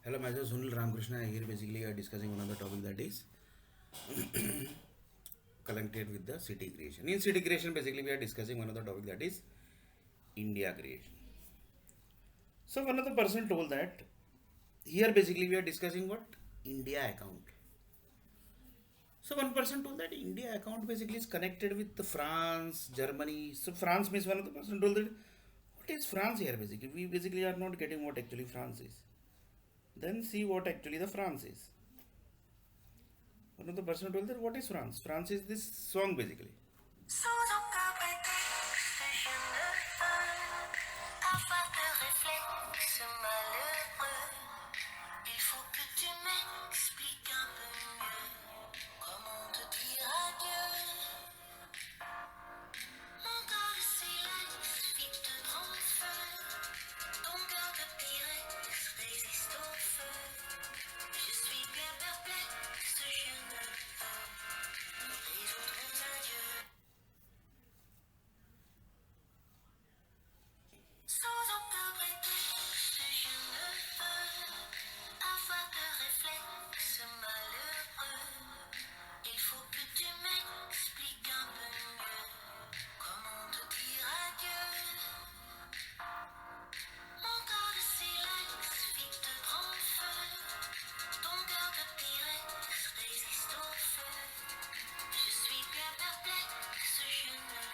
Hello, myself Sunil R. Here basically we are discussing another topic that is connected with the city creation. In city creation, basically we are discussing one other topic that is India creation. So one of the person told that here basically we are discussing what India account. So one person told that India account basically is connected with the France, Germany. So France means one of the person told that what is France here basically? We basically are not getting what actually France is. Then see what actually the France is. One of the person told that what is France? France is this song basically. Sans aucun prétexte, je ne veux avoir de réflexe malheureux. Il faut que tu m'expliques un peu mieux comment te dire adieu. Mon corps de silex vite te prend feu. Ton cœur de pyrex résiste au feu. Je suis bien perplexe, je ne veux les autres adieux. Sans aucun prétexte, je ne veux avoir de réflexe malheureux. Il faut que tu m'expliques un peu mieux comment te dire adieu. Mon corps de silex vite te prend feu. Ton cœur de pyrex résiste au feu. Je suis bien perplexe, je ne veux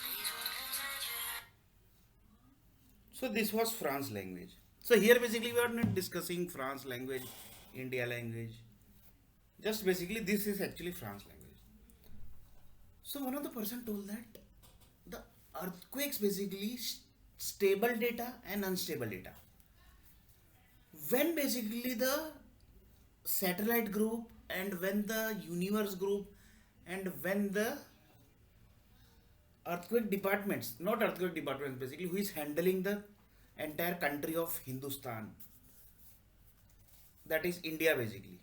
les autres adieux. So this was France language. So here basically we are not discussing France language, India language. Just basically this is actually France language. So one of the person told that the earthquakes basically stable data and unstable data. When basically the satellite group and when the universe group and when the earthquake departments, not earthquake departments basically, who is handling the entire country of Hindustan, that is India basically,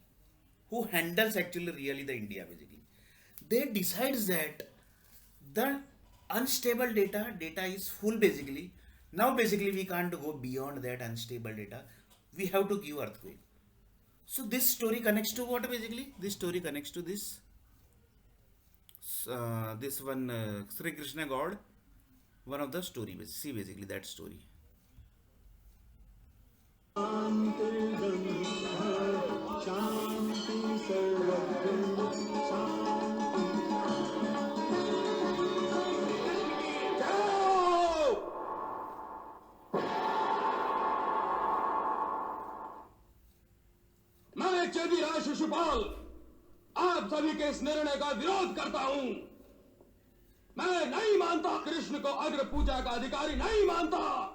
who handles actually really the India basically, they decides that the unstable data is full basically. Now basically we can't go beyond that unstable data, we have to give earthquake. So this story connects to what basically? This story connects to this one Sri Krishna God, one of the story. See basically that story. शांति सर्वत्र शांति मैं चौधरी शिशुपाल आप सभी के इस निर्णय का विरोध करता हूं। मैं नहीं मानता, कृष्ण को अग्र पूजा का अधिकारी नहीं मानता।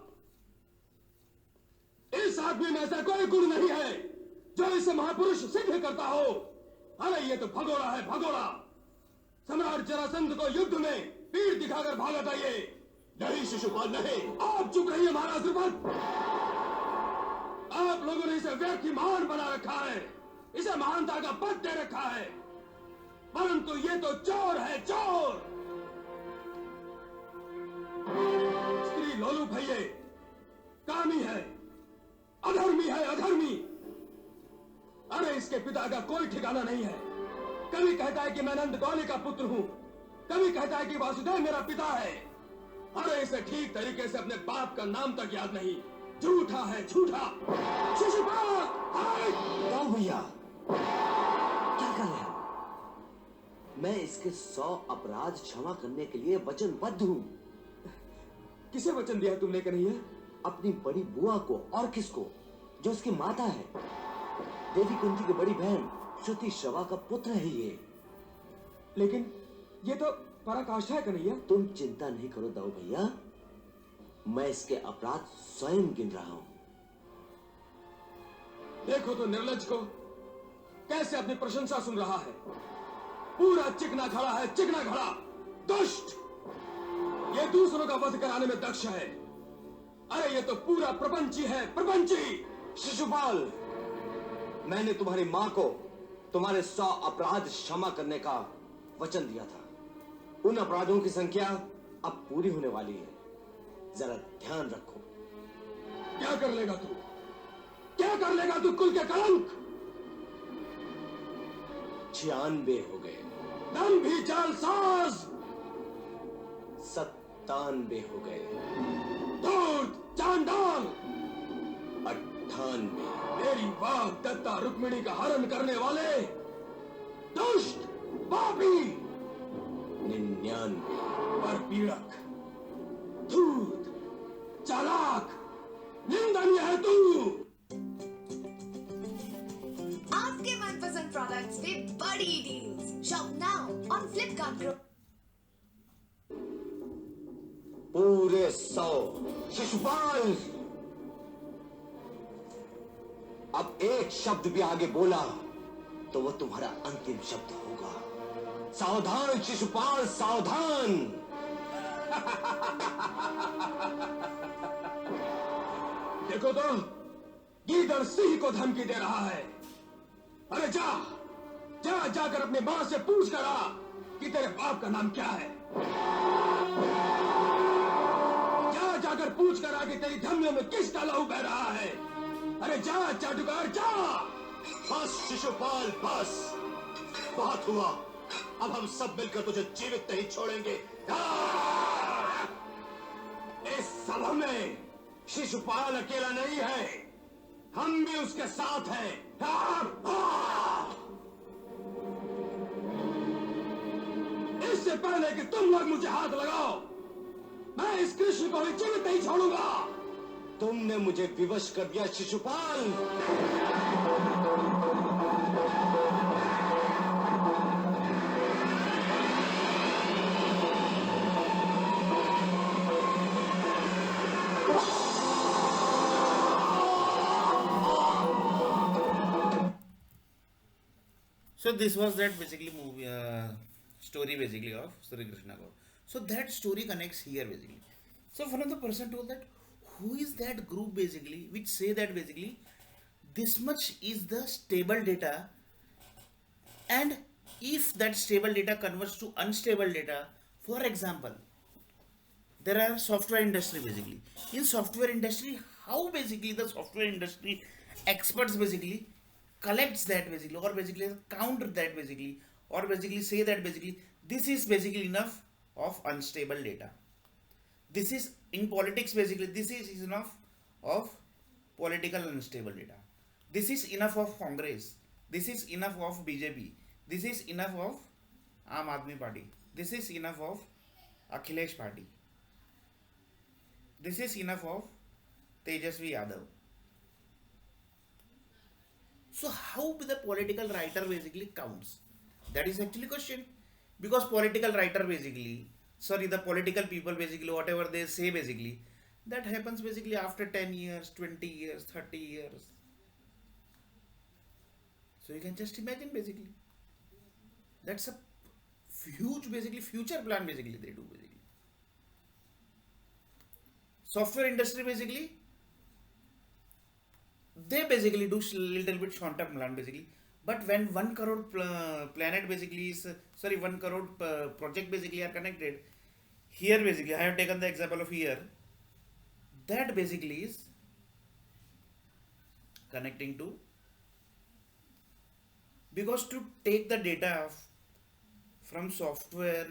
इस आदमी में ऐसा कोई गुण नहीं है जो इसे महापुरुष सिद्ध करता हो। अरे ये तो भगोड़ा है, भगोड़ा। सम्राट जरासंध को युद्ध में पीठ दिखाकर भागा था ये। नहीं शिशुपाल नहीं, आप चुप रहिए महाराज द्रुपद। आप लोगों ने इसे व्यक्ति महान बना रखा है, इसे महानता का पद दे रखा है, परंतु ये तो चोर है, चोर। स्त्री लोलुप है ये, कामी है, अधर्मी है, अधर्मी। अरे इसके पिता का कोई ठिकाना नहीं है। कभी कहता है कि मैं नंद गौली का पुत्र हूं, कभी कहता है कि वासुदेव मेरा पिता है। अरे इसे ठीक तरीके से अपने बाप का नाम तक याद नहीं। झूठा है, झूठा। शिशुपाल, हाय! जाओ भैया, क्या कर रहे हो? मैं इसके 100 अपराध क्षमा करने के लिए वचनबद्ध हूँ। किसे वचन दिया तुमने कन्हैया? अपनी बड़ी बुआ को। और किसको? जो उसकी माता है, देवी कुंती की बड़ी बहन श्रुति श्रवा का पुत्र है ये। लेकिन ये तो पराकाष्ठा है कन्हैया। तुम चिंता नहीं करो दाऊ भैया, मैं इसके अपराध स्वयं गिन रहा हूँ। देखो तो निर्लज को, कैसे अपनी प्रशंसा सुन रहा है। पूरा चिकना खड़ा है, चिकना खड़ा। दुष्ट! ये दूसरों का वध कराने में दक्ष है। अरे ये तो पूरा प्रपंची है, प्रपंची। शिशुपाल, मैंने तुम्हारी माँ को तुम्हारे 100 अपराध क्षमा करने का वचन दिया था। उन अपराधों की संख्या अब पूरी होने वाली है, जरा ध्यान रखो। क्या कर लेगा तू? क्या कर लेगा तू कुल के कलंक? 96 हो गए, दम भी जालसाज, 97 हो गए, धूर्त चांडाल, 98, मेरी वाह दत्ता रुक्मिणी का हरण करने वाले, दुष्ट पापी, 99, पर पीड़क, धूर्त चालाक, निंदनीय है तू। आपके मनपसंद प्रोडक्ट्स पे बड़ी deals. Shop now on Flipkart group. पूरे 100 शिशुपाल, अब एक शब्द भी आगे बोला तो वो तुम्हारा अंतिम शब्द होगा। सावधान शिशुपाल, सावधान। देखो तो गीदड़ सिंह को धमकी दे रहा है। अरे जा जा जाकर अपनी मां से पूछ कर आ कि तेरे बाप का नाम क्या है। जा जाकर पूछ कर आ कि तेरी धमनियों में किसका लहू बह रहा है। अरे जा चाटुकार जा। बस शिशुपाल बस, बहुत हुआ। अब हम सब मिलकर तुझे जीवित नहीं छोड़ेंगे। इस सभा में शिशुपाल अकेला नहीं है, हम भी उसके साथ हैं। इससे पहले कि तुम लोग मुझे हाथ लगाओ, मैं इस कृष्ण को भी जीवित नहीं छोड़ूंगा। तुमने मुझे विवश कर दिया Shishupal. So this was that basically movie story basically of Sri Krishna God. So that story connects here basically. So one of the person told that who is that group basically which say that basically this much is the stable data, and if that stable data converts to unstable data, for example, there are software industry basically. In software industry, how basically the software industry experts basically collects that basically, or basically counter that basically, or basically say that basically this is basically enough of unstable data. This is in politics basically, this is enough of political unstable data. This is enough of Congress. This is enough of BJP. This is enough of Aam Aadmi Party. This is enough of Akhilesh Party. This is enough of Tejasvi Yadav. So how the political writer basically counts? That is actually question. Because political writer basically, sorry, the political people basically, whatever they say basically, that happens basically after 10 years, 20 years, 30 years. So you can just imagine basically. That's a huge basically future plan basically they do basically. Software industry basically, they basically do little bit short term plan basically. But when 1 crore planet basically is, 1 crore project basically are connected, here basically, I have taken the example of here, that basically is connecting to, because to take the data from software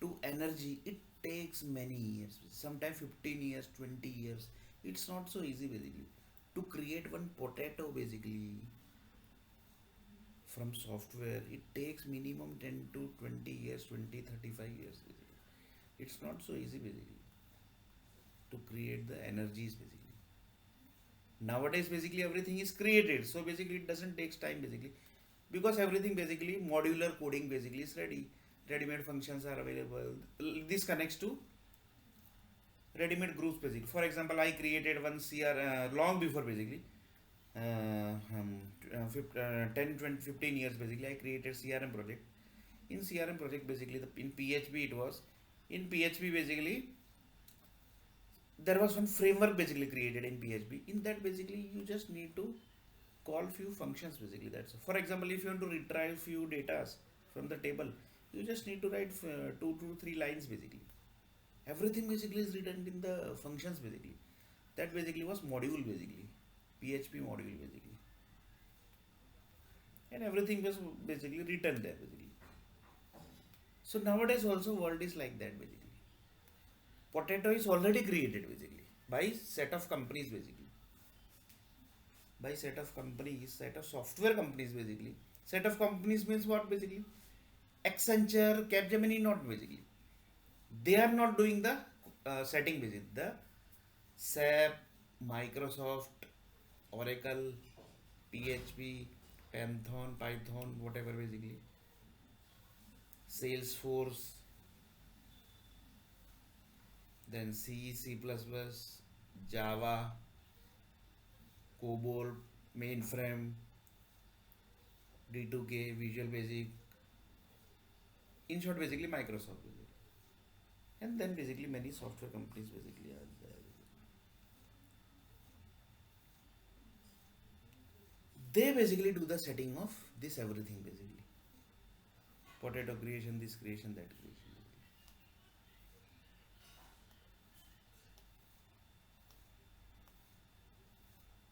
to energy, it takes many years, sometimes 15 years, 20 years. It's not so easy basically. To create one potato basically from software, it takes minimum 10 to 20 years, 20, 35 years basically. It's not so easy basically to create the energies basically. Nowadays basically everything is created, so basically it doesn't take time basically, because everything basically modular coding basically is ready. Ready-made functions are available. This connects to ready-made groups basically. For example, I created one CR long before basically 10, 20, 15 years basically I created CRM project. In CRM project basically in PHP it was, in PHP basically there was one framework basically created in PHP. In that basically you just need to call few functions basically. That's for example, if you want to retrieve few data from the table, you just need to write 2 to 3 lines basically. Everything basically is written in the functions basically. That basically was module basically. PHP module basically, and everything was basically written there basically. So nowadays also world is like that basically. Potato is already created basically by set of companies basically, by set of companies, set of software companies basically. Set of companies means what basically? Accenture, Capgemini, not basically. They are not doing the setting basically. The SAP, Microsoft, Oracle, PHP, Python, whatever basically. Salesforce, then C++, Java, COBOL, mainframe, D2K, Visual Basic. In short, basically Microsoft basically. And then basically many software companies basically are there. They basically do the setting of this everything basically. Potato creation, this creation, that creation.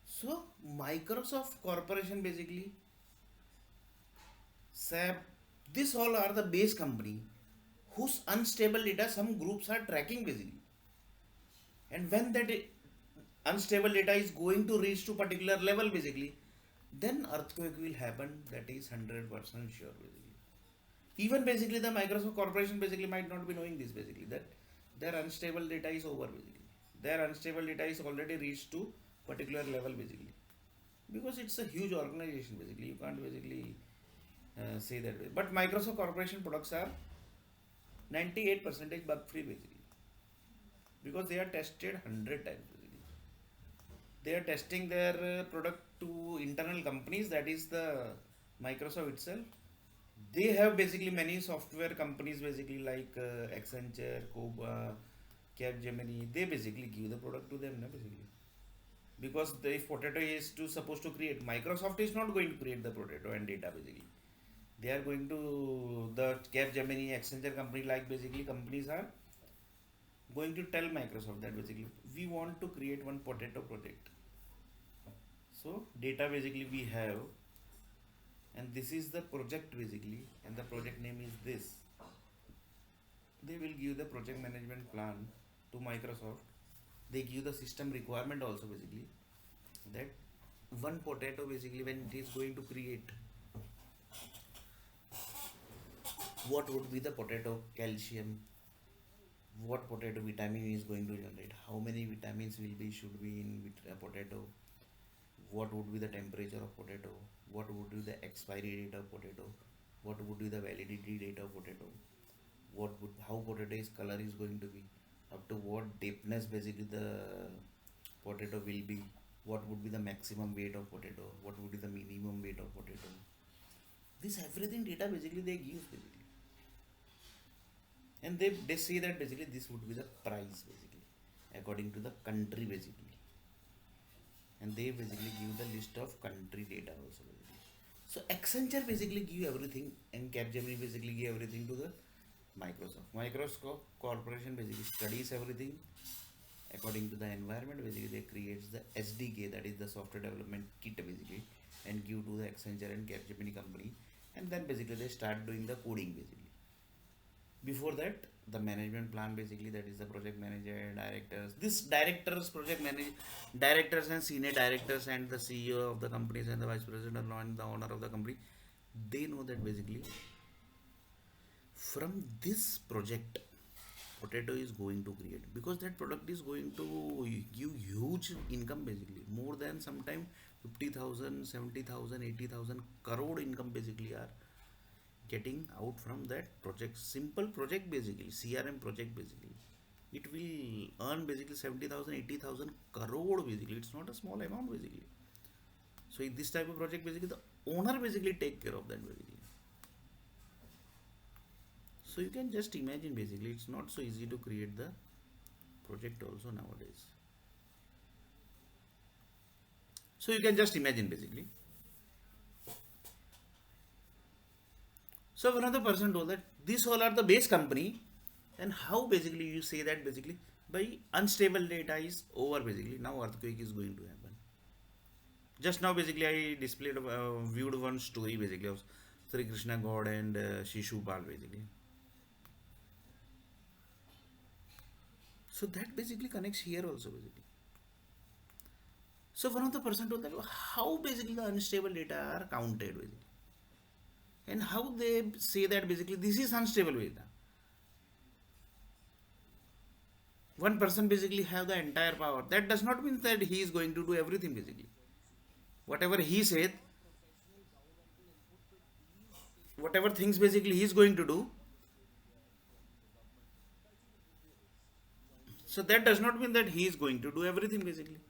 So Microsoft Corporation basically, SAP, this all are the base company whose unstable data some groups are tracking basically. And when that unstable data is going to reach to particular level basically, then earthquake will happen, that is 100% sure basically. Even basically the Microsoft Corporation basically might not be knowing this basically, that their unstable data is over basically. Their unstable data is already reached to particular level basically. Because it's a huge organization basically, you can't basically say that way. But Microsoft Corporation products are 98% bug free basically. Because they are tested 100 times basically. They are testing their product to internal companies, that is the Microsoft itself. They have basically many software companies basically like Accenture, Koba, Capgemini. They basically give the product to them basically. Because if potato is supposed to create, Microsoft is not going to create the potato and data basically. They are going to, the Capgemini, Accenture company like basically companies are going to tell Microsoft that basically we want to create one potato project. So data basically we have, and this is the project basically, and the project name is this. They will give the project management plan to Microsoft. They give the system requirement also basically, that one potato basically when it is going to create, what would be the potato calcium, what potato vitamin is going to generate, how many vitamins should be in potato, what would be the temperature of potato, what would be the expiry date of potato, what would be the validity date of potato, how potato is color is going to be, up to what deepness basically the potato will be, what would be the maximum weight of potato, what would be the minimum weight of potato. This everything data basically they give basically. And they say that basically this would be the price basically according to the country basically. And they basically give the list of country data also basically. So Accenture basically give everything, and Capgemini basically give everything to the Microsoft. Microsoft Corporation basically studies everything according to the environment basically. They creates the SDK, that is the software development kit basically, and give to the Accenture and Capgemini company, and then basically they start doing the coding basically. Before that, the management plan basically, that is the project manager, directors. This directors, directors and senior directors and the CEO of the companies and the vice president and the owner of the company, they know that basically from this project potato is going to create, because that product is going to give huge income basically, more than sometime 50,000, 70,000, 80,000 crore income basically are getting out from that project. Simple project basically, CRM project basically, it will earn basically 70,000, 80,000 crore basically. It's not a small amount basically. So in this type of project basically the owner basically take care of that basically. So you can just imagine basically, it's not so easy to create the project also nowadays. So you can just imagine basically. So another person told that these all are the base company, and how basically you say that basically by unstable data is over basically, now earthquake is going to happen. Just now basically I displayed viewed one story basically of Sri Krishna God and Shishupal basically. So that basically connects here also basically. So one of the person told that how basically the unstable data are counted basically, and how they say that basically this is unstable data. One person basically have the entire power. That does not mean that he is going to do everything basically. Whatever he said, whatever things basically he is going to do. So that does not mean that he is going to do everything basically.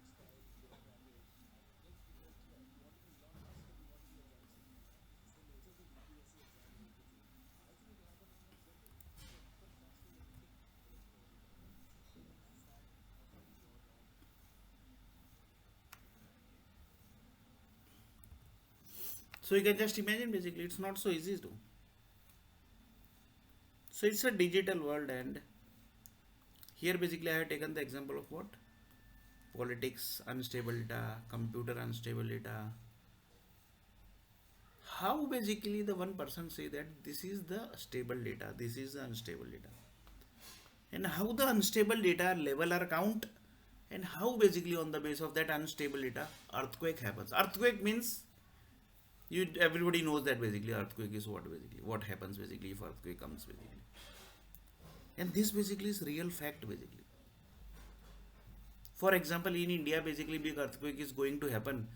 So you can just imagine basically it's not so easy to do. So it's a digital world, and here basically I have taken the example of what? Politics, unstable data, computer unstable data. How basically the one person say that this is the stable data, this is the unstable data, and how the unstable data level are count, and how basically on the base of that unstable data earthquake happens. Earthquake means you everybody knows that basically earthquake is what happens basically if earthquake comes basically, and this basically is real fact basically. For example, in India basically big earthquake is going to happen,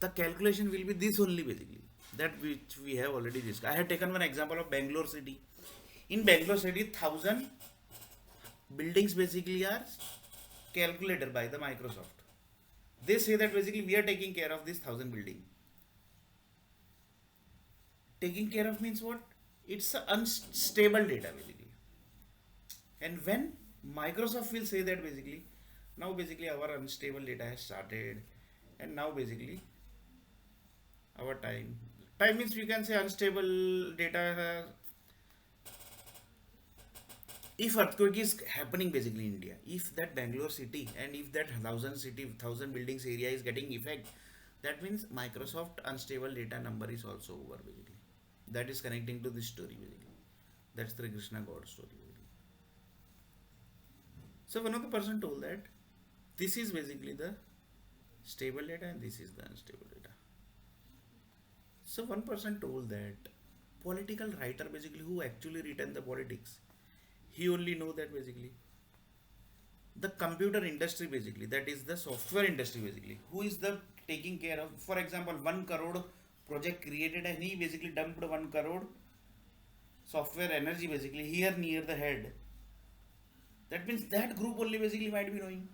the calculation will be this only basically, that which we have already discussed. I have taken one example of Bangalore city. In Bangalore city 1000 buildings basically are calculated by the Microsoft. They say that basically we are taking care of this 1000 building. Taking care of means what? It's a unstable data basically. And when Microsoft will say that basically now basically our unstable data has started, and now basically our time means we can say unstable data. If earthquake is happening basically in India, if that Bangalore city and if that 1000 buildings area is getting effect, that means Microsoft unstable data number is also over basically. That is connecting to this story basically. That's the Krishna God story basically. So one of the person told that this is basically the stable data and this is the unstable data. So one person told that political writer basically who actually written the politics, he only know that basically the computer industry basically, that is the software industry basically, who is the taking care of, for example 1 crore project created and he basically dumped 1 crore software energy basically here near the head. That means that group only basically might be knowing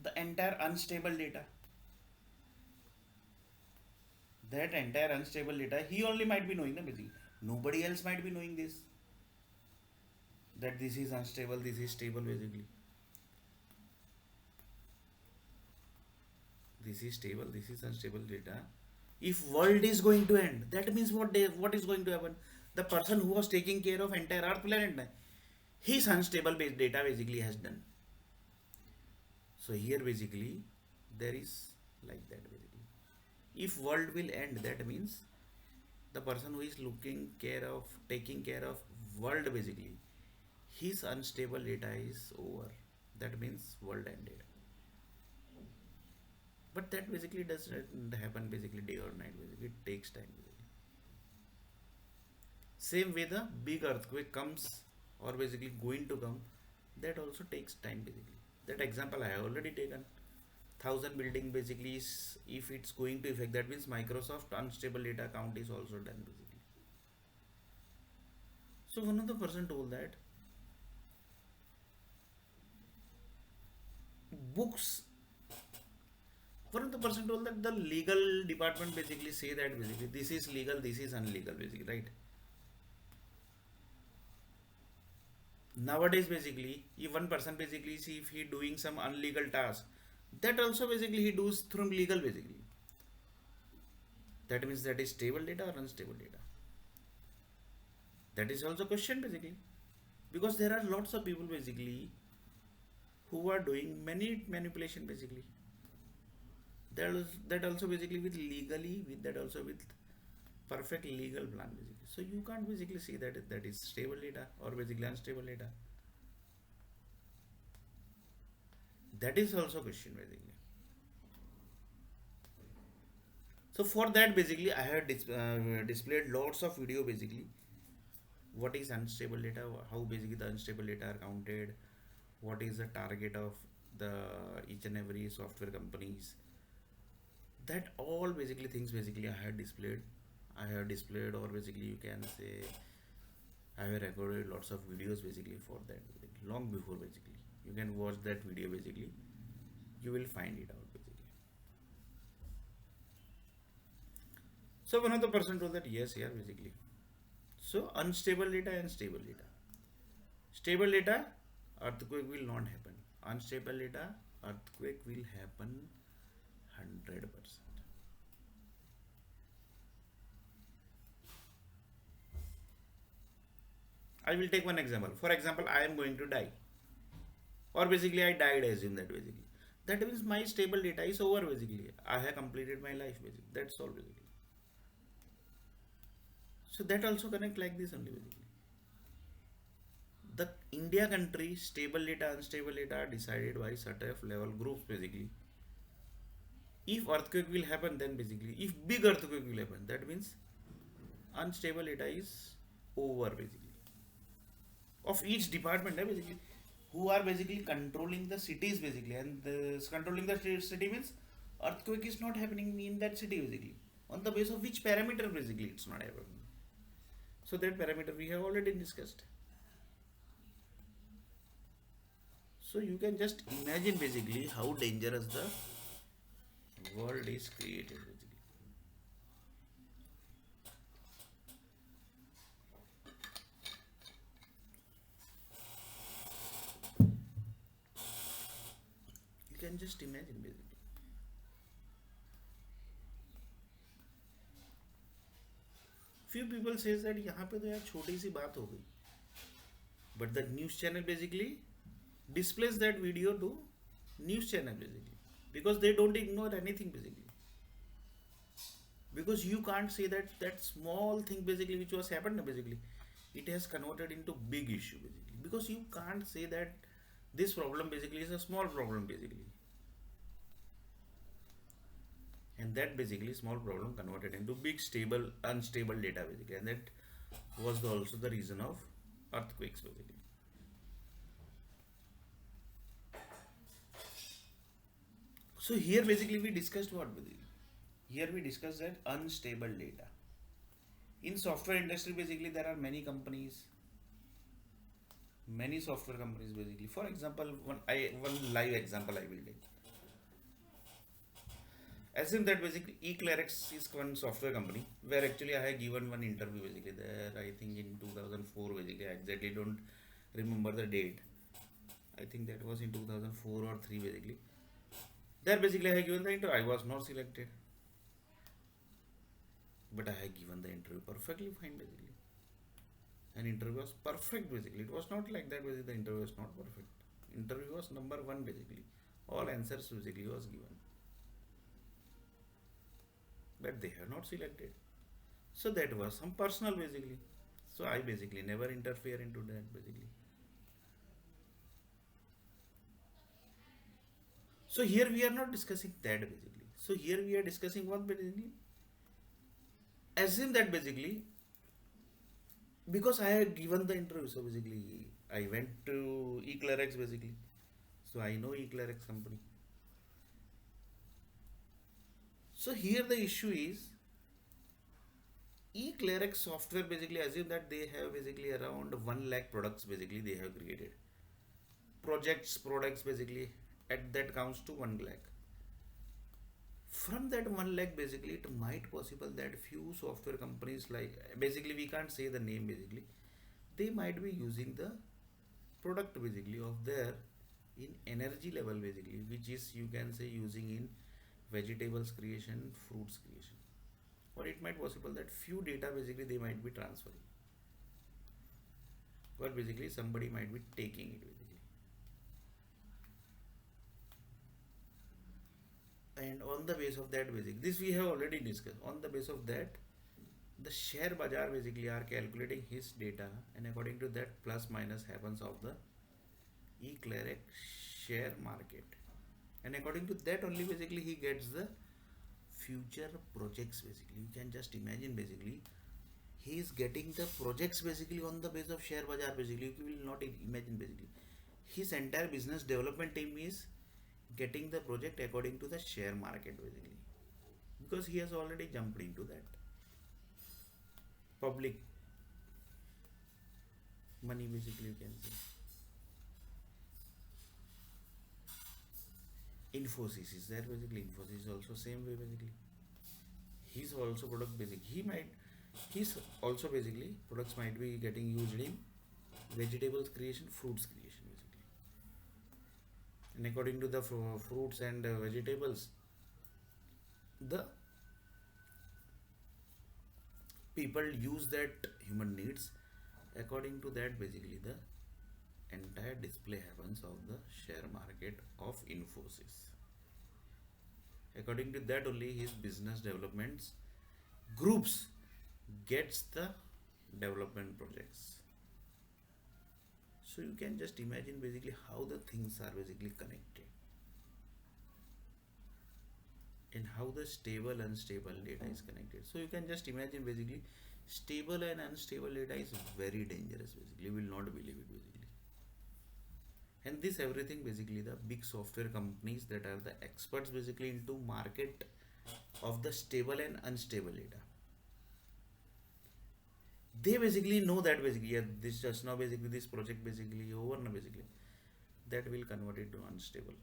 the entire unstable data. That entire unstable data he only might be knowing the basically. Nobody else might be knowing this. That this is unstable, this is stable basically. This is stable, this is unstable data. If world is going to end, that means what is going to happen? The person who was taking care of entire Earth planet, his unstable data basically has done. So here basically there is like that basically. If world will end, that means the person who is taking care of world basically, his unstable data is over. That means world ended. But that basically doesn't happen basically day or night basically. It takes time basically. Same way the big earthquake comes or basically going to come, that also takes time basically. That example I have already taken. 1000 building basically is, if it's going to affect, that means Microsoft unstable data count is also done basically. So one of the person told that books, one of the person told that the legal department basically say that basically this is legal, this is illegal basically, right? Nowadays basically if one person basically see if he doing some illegal task, that also basically he does through legal basically. That means that is stable data or unstable data. That is also question basically, because there are lots of people basically who are doing many manipulation basically. That also basically with legally, with that also with perfect legal plan basically. So you can't basically say that that is stable data or basically unstable data. That is also question basically. So for that basically I had displayed lots of video basically. What is unstable data? How basically the unstable data are counted? What is the target of the each and every software companies? That all basically things basically I had displayed. Or basically you can say I have recorded lots of videos basically for that long before basically. You can watch that video basically. You will find it out basically. So one of the person told that yes, here basically. So unstable data and stable data. Stable data, earthquake will not happen. Unstable data, earthquake will happen 100%. I will take one example. For example, I am going to die. Or basically I died, assume that basically. That means my stable data is over basically. I have completed my life basically. That's all basically. So that also connect like this only basically. The India country stable data, unstable data are decided by certain level groups basically. If earthquake will happen, then basically, if big earthquake will happen, that means unstable data is over basically. Of each department basically, who are basically controlling the cities basically, and controlling the city means earthquake is not happening in that city basically. On the base of which parameter basically it's not happening. So that parameter we have already discussed. So you can just imagine basically how dangerous the world is created basically. You can just imagine basically. Few people says that यहाँ पे तो यार छोटी सी बात हो गई. But the news channel basically displays that video to news channel basically, because they don't ignore anything basically. Because you can't say that small thing basically which was happened basically, it has converted into big issue basically. Because you can't say that this problem basically is a small problem basically. And that basically small problem converted into big stable unstable data basically, and that was also the reason of earthquakes basically. So here basically we discussed what basically. Here we discussed that unstable data. In software industry basically there are many companies, many software companies basically. For example, one live example I will take. Assume that basically eClerx is one software company where actually I have given one interview basically there, I think in 2004 basically. I exactly don't remember the date. I think that was in 2004 or 3 basically. There basically I have given the interview. I was not selected, but I have given the interview perfectly fine basically. And interview was perfect basically. It was not like that basically the interview was not perfect. Interview was number 1 basically. All answers basically was given. But they have not selected. So that was some personal basically. So I basically never interfere into that basically. So here we are not discussing that basically. So here we are discussing what basically. Assume that basically, because I had given the interview, so basically I went to eClerx basically. So I know eClerx company. So here the issue is eClerx software basically, assume that they have basically around 1 lakh products basically they have created. Products basically at that counts to 1 lakh. From that 1 lakh basically it might possible that few software companies, like basically we can't say the name basically, they might be using the product basically of their in energy level basically, which is you can say using in vegetables creation, fruits creation, or it might possible that few data basically they might be transferring, or basically somebody might be taking it basically. and on the base of that basic, this we have already discussed. On the base of that, the share bazaar basically are calculating his data, and according to that plus minus happens of the e-cleric share market, and according to that only basically he gets the future projects. Basically you can just imagine, basically he is getting the projects basically on the base of share bazaar. Basically you will not imagine, basically his entire business development team is getting the project according to the share market, basically because he has already jumped into that public money, basically you can say. Infosys is there, basically Infosys is also same way, basically he's also product basic, he's also basically products might be getting used in vegetables creation, fruits creation, basically, and according to the fruits and vegetables, the people use that human needs. According to that basically the entire display happens of the share market of Infosys. According to that only his business developments groups gets the development projects. So you can just imagine basically how the things are basically connected, and how the stable unstable data is connected. So you can just imagine basically stable and unstable data is very dangerous, basically you will not believe it, basically. And this everything basically the big software companies that are the experts basically into market of the stable and unstable data, they basically know that basically, yeah, this just now basically this project basically over now, basically that will convert it to unstable.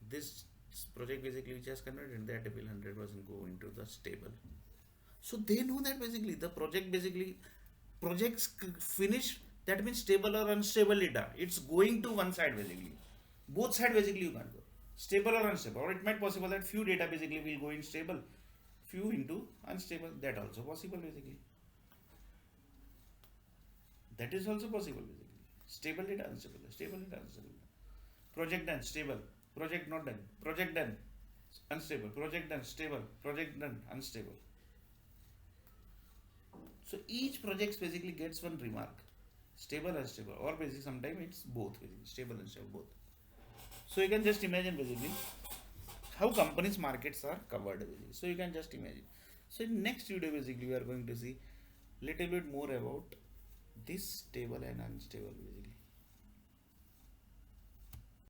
This project basically which has converted, that will 100% go into the stable. So they know that basically the project basically projects finish, that means stable or unstable data, it's going to one side, basically both side basically you can't go stable or unstable, or it might possible that few data basically will go in stable, few into unstable, that also possible, basically that is also possible, basically stable data, unstable, stable data, unstable, project done, stable, project not done, project done, unstable, project done, stable, project done, unstable. So each project basically gets one remark, stable, unstable, or basically sometimes it's both, basically stable and unstable both. So you can just imagine basically how companies markets are covered, basically. So you can just imagine. So in next video basically we are going to see little bit more about this stable and unstable, basically